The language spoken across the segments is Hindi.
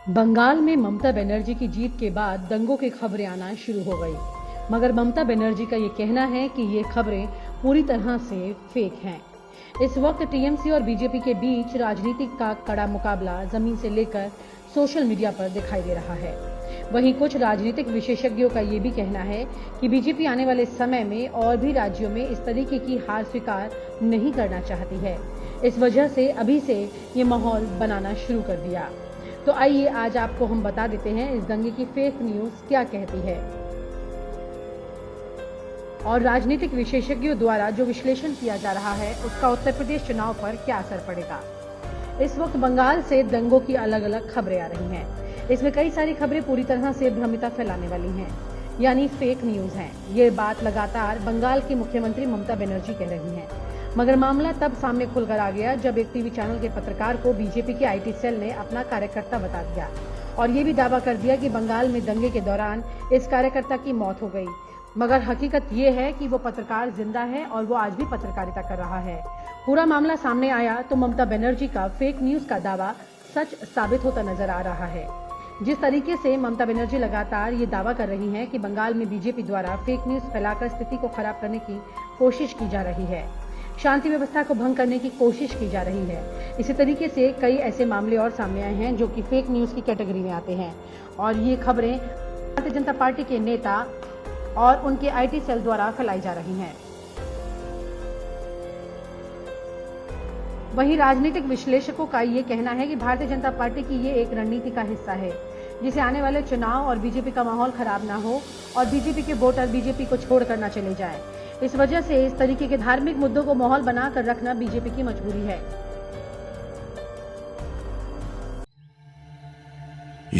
बंगाल में ममता बनर्जी की जीत के बाद दंगों की खबरें आना शुरू हो गई, मगर ममता बनर्जी का ये कहना है कि ये खबरें पूरी तरह से फेक हैं। इस वक्त टीएमसी और बीजेपी के बीच राजनीति का कड़ा मुकाबला जमीन से लेकर सोशल मीडिया पर दिखाई दे रहा है। वहीं कुछ राजनीतिक विशेषज्ञों का ये भी कहना है कि बीजेपी आने वाले समय में और भी राज्यों में इस तरीके की हार स्वीकार नहीं करना चाहती है। इस वजह से अभी से ये माहौल बनाना शुरू कर दिया। तो आइए आज आपको हम बता देते हैं इस दंगे की फेक न्यूज क्या कहती है और राजनीतिक विशेषज्ञों द्वारा जो विश्लेषण किया जा रहा है उसका उत्तर प्रदेश चुनाव पर क्या असर पड़ेगा। इस वक्त बंगाल से दंगों की अलग अलग खबरें आ रही हैं। इसमें कई सारी खबरें पूरी तरह से भ्रमिता फैलाने वाली हैं, यानी फेक न्यूज हैं। ये बात लगातार बंगाल की मुख्यमंत्री ममता बनर्जी कह रही हैं, मगर मामला तब सामने खुलकर आ गया जब एक टीवी चैनल के पत्रकार को बीजेपी के आईटी सेल ने अपना कार्यकर्ता बता दिया और ये भी दावा कर दिया कि बंगाल में दंगे के दौरान इस कार्यकर्ता की मौत हो गई। मगर हकीकत ये है कि वो पत्रकार जिंदा है और वो आज भी पत्रकारिता कर रहा है। पूरा मामला सामने आया तो ममता बनर्जी का फेक न्यूज का दावा सच साबित होता नजर आ रहा है। जिस तरीके से ममता बनर्जी लगातार ये दावा कर रही हैं कि बंगाल में बीजेपी द्वारा फेक न्यूज फैलाकर स्थिति को खराब करने की कोशिश की जा रही है, शांति व्यवस्था को भंग करने की कोशिश की जा रही है। इसी तरीके से कई ऐसे मामले और सामने आए हैं जो कि फेक न्यूज की कैटेगरी में आते हैं और ये खबरें भारतीय जनता पार्टी के नेता और उनके आईटी सेल द्वारा फैलाई जा रही हैं। वहीं राजनीतिक विश्लेषकों का ये कहना है कि भारतीय जनता पार्टी की ये एक रणनीति का हिस्सा है जिसे आने वाले चुनाव और बीजेपी का माहौल खराब ना हो और बीजेपी के वोटर बीजेपी को छोड़कर ना चले जाएं। इस वजह से इस तरीके के धार्मिक मुद्दों को माहौल बनाकर रखना बीजेपी की मजबूरी है।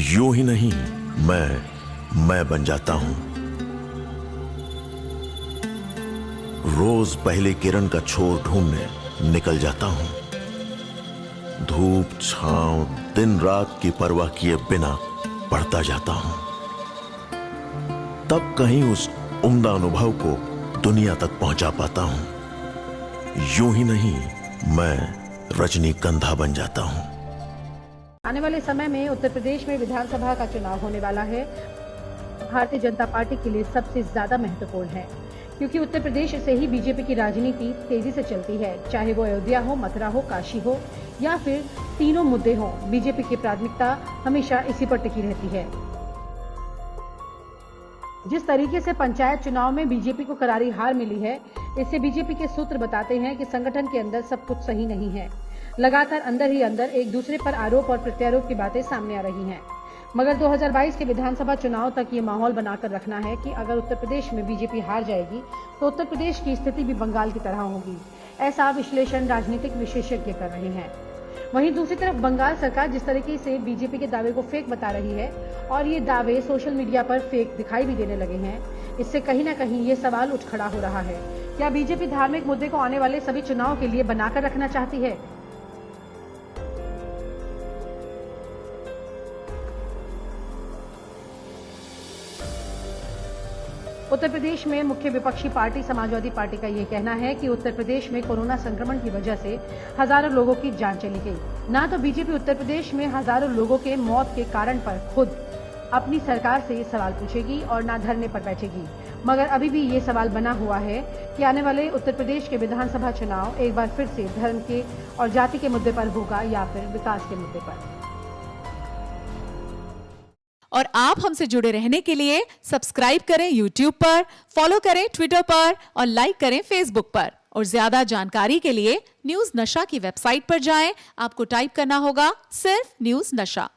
यूं ही नहीं मैं बन जाता हूं। रोज पहली किरण का छोर ढूंढने निकल जाता हूं। धूप छांव दिन रात की परवाह किए बिना पढ़ता जाता हूं। तब कहीं उस उम्दा अनुभव को दुनिया तक पहुंचा पाता हूं। यूं ही नहीं मैं रजनीगंधा बन जाता हूं। आने वाले समय में उत्तर प्रदेश में विधानसभा का चुनाव होने वाला है। भारतीय जनता पार्टी के लिए सबसे ज्यादा महत्वपूर्ण है क्योंकि उत्तर प्रदेश से ही बीजेपी की राजनीति तेजी से चलती है। चाहे वो अयोध्या हो, मथुरा हो, काशी हो या फिर तीनों मुद्दे हो, बीजेपी की प्राथमिकता हमेशा इसी पर टिकी रहती है। जिस तरीके से पंचायत चुनाव में बीजेपी को करारी हार मिली है, इससे बीजेपी के सूत्र बताते हैं कि संगठन के अंदर सब कुछ सही नहीं है। लगातार अंदर ही अंदर एक दूसरे पर आरोप और प्रत्यारोप की बातें सामने आ रही हैं। मगर 2022 के विधानसभा चुनाव तक ये माहौल बनाकर रखना है कि अगर उत्तर प्रदेश में बीजेपी हार जाएगी तो उत्तर प्रदेश की स्थिति भी बंगाल की तरह होगी। ऐसा विश्लेषण राजनीतिक विशेषज्ञ कर रहे हैं। वहीं दूसरी तरफ बंगाल सरकार जिस तरीके से बीजेपी के दावे को फेक बता रही है और ये दावे सोशल मीडिया पर फेक दिखाई भी देने लगे हैं, इससे कहीं ना कहीं ये सवाल उठ खड़ा हो रहा है, क्या बीजेपी धार्मिक मुद्दे को आने वाले सभी चुनाव के लिए बनाकर रखना चाहती है? उत्तर प्रदेश में मुख्य विपक्षी पार्टी समाजवादी पार्टी का यह कहना है कि उत्तर प्रदेश में कोरोना संक्रमण की वजह से हजारों लोगों की जान चली गई। ना तो बीजेपी उत्तर प्रदेश में हजारों लोगों के मौत के कारण पर खुद अपनी सरकार से ये सवाल पूछेगी और ना धरने पर बैठेगी। मगर अभी भी ये सवाल बना हुआ है कि आने वाले उत्तर प्रदेश के विधानसभा चुनाव एक बार फिर से धर्म के और जाति के मुद्दे पर होगा या फिर विकास के मुद्दे पर। और आप हमसे जुड़े रहने के लिए सब्सक्राइब करें YouTube पर, फॉलो करें ट्विटर पर और लाइक करें Facebook पर। और ज्यादा जानकारी के लिए न्यूज़ नशा की वेबसाइट पर जाएं। आपको टाइप करना होगा सिर्फ न्यूज़ नशा।